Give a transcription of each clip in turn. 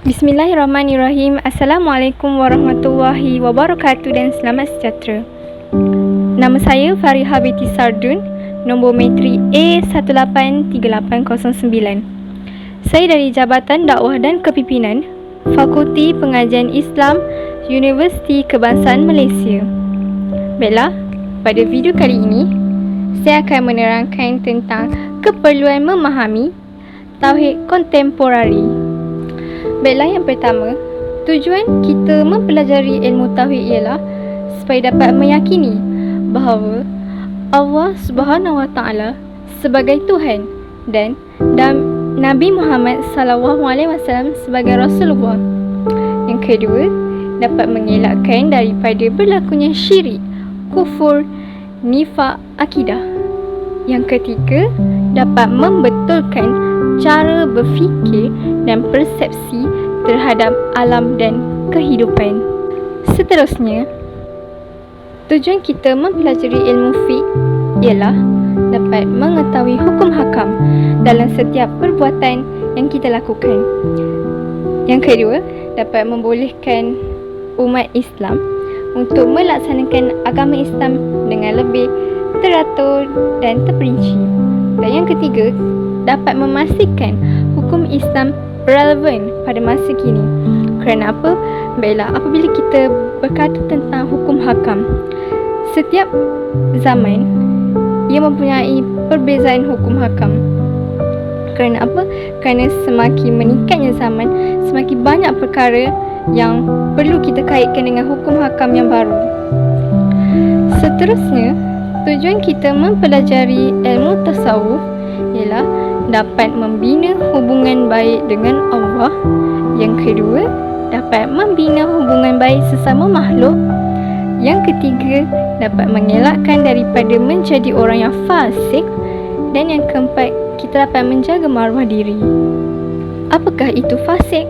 Bismillahirrahmanirrahim. Assalamualaikum warahmatullahi wabarakatuh dan selamat sejahtera. Nama saya Fariha Binti Sardun, nombor metrik A183809. Saya dari Jabatan Dakwah dan Kepimpinan, Fakulti Pengajian Islam, Universiti Kebangsaan Malaysia. Baiklah, pada video kali ini, saya akan menerangkan tentang keperluan memahami Tauhid Kontemporari. Baiklah, yang pertama, tujuan kita mempelajari ilmu Tauhid ialah supaya dapat meyakini bahawa Allah Subhanahu Wa Taala sebagai Tuhan dan Nabi Muhammad SAW sebagai Rasulullah. Yang kedua, dapat mengelakkan daripada berlakunya syirik, kufur, nifak, akidah. Yang ketiga, dapat membetulkan cara berfikir dan persepsi terhadap alam dan kehidupan. Seterusnya, tujuan kita mempelajari ilmu fiqh ialah dapat mengetahui hukum hakam dalam setiap perbuatan yang kita lakukan. Yang kedua, dapat membolehkan umat Islam untuk melaksanakan agama Islam dengan lebih teratur dan terperinci. Dan yang ketiga, dapat memastikan hukum Islam relevan pada masa kini. Kerana apa? Baiklah, apabila kita berkata tentang hukum hakam, setiap zaman ia mempunyai perbezaan hukum hakam. Kerana apa? Kerana semakin meningkatnya zaman, semakin banyak perkara yang perlu kita kaitkan dengan hukum hakam yang baru. Seterusnya, tujuan kita mempelajari ilmu tasawuf ialah dapat membina hubungan baik dengan Allah. Yang kedua, dapat membina hubungan baik sesama makhluk. Yang ketiga, dapat mengelakkan daripada menjadi orang yang fasik. Dan yang keempat, kita dapat menjaga maruah diri. Apakah itu fasik?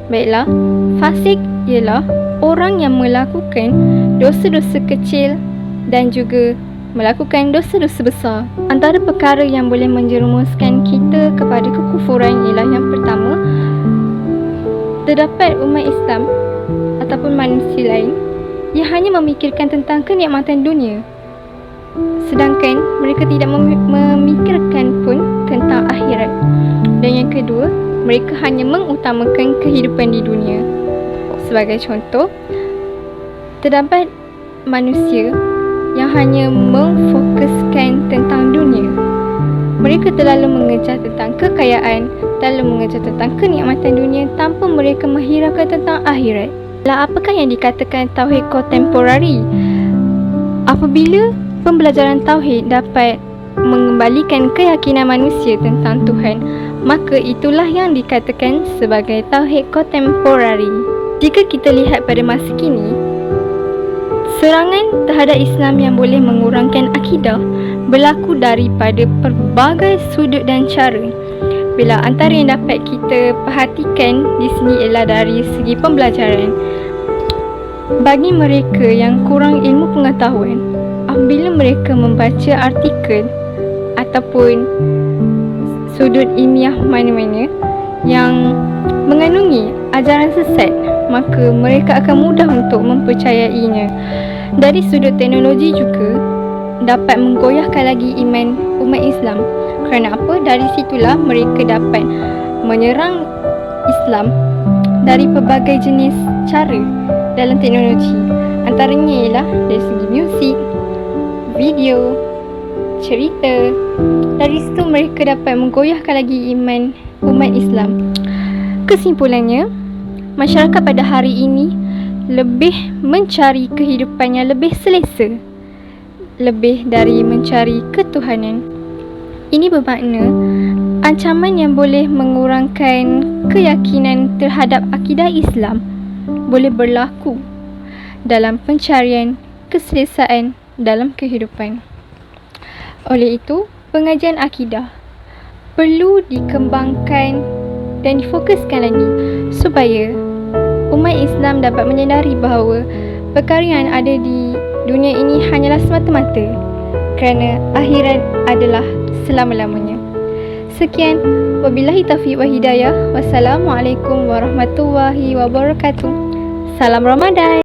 Baiklah, fasik ialah orang yang melakukan dosa-dosa kecil dan juga melakukan dosa-dosa besar. Antara perkara yang boleh menjerumuskan kita kepada kekufuran ialah yang pertama, terdapat umat Islam ataupun manusia lain yang hanya memikirkan tentang kenikmatan dunia, sedangkan mereka tidak memikirkan pun tentang akhirat. Dan yang kedua, mereka hanya mengutamakan kehidupan di dunia. Sebagai contoh, terdapat manusia yang hanya memfokuskan tentang dunia. Mereka terlalu mengejar tentang kekayaan, terlalu mengejar tentang kenikmatan dunia tanpa mereka menghiraukan tentang akhirat. Apakah yang dikatakan Tauhid Kontemporari? Apabila pembelajaran Tauhid dapat mengembalikan keyakinan manusia tentang Tuhan, maka itulah yang dikatakan sebagai Tauhid Kontemporari. Jika kita lihat pada masa kini, serangan terhadap Islam yang boleh mengurangkan akidah berlaku daripada pelbagai sudut dan cara. Bila antara yang dapat kita perhatikan di sini ialah dari segi pembelajaran. Bagi mereka yang kurang ilmu pengetahuan, apabila mereka membaca artikel ataupun sudut ilmiah mana-mana yang mengandungi ajaran sesat, maka mereka akan mudah untuk mempercayainya. Dari sudut teknologi juga dapat menggoyahkan lagi iman umat Islam. Kerana apa? Dari situlah mereka dapat menyerang Islam dari pelbagai jenis cara dalam teknologi. Antaranya ialah dari segi muzik, video, cerita. Dari situ mereka dapat menggoyahkan lagi iman umat Islam. Kesimpulannya, masyarakat pada hari ini lebih mencari kehidupan yang lebih selesa, lebih dari mencari ketuhanan. Ini bermakna ancaman yang boleh mengurangkan keyakinan terhadap akidah Islam boleh berlaku dalam pencarian keselesaan dalam kehidupan. Oleh itu, pengajian akidah perlu dikembangkan dan difokuskan lagi supaya umat Islam dapat menyedari bahawa perkara yang ada di dunia ini hanyalah semata-mata kerana akhirat adalah selama-lamanya. Sekian, Wabillahi taufiq wa hidayah. Wassalamualaikum warahmatullahi wabarakatuh. Salam Ramadan.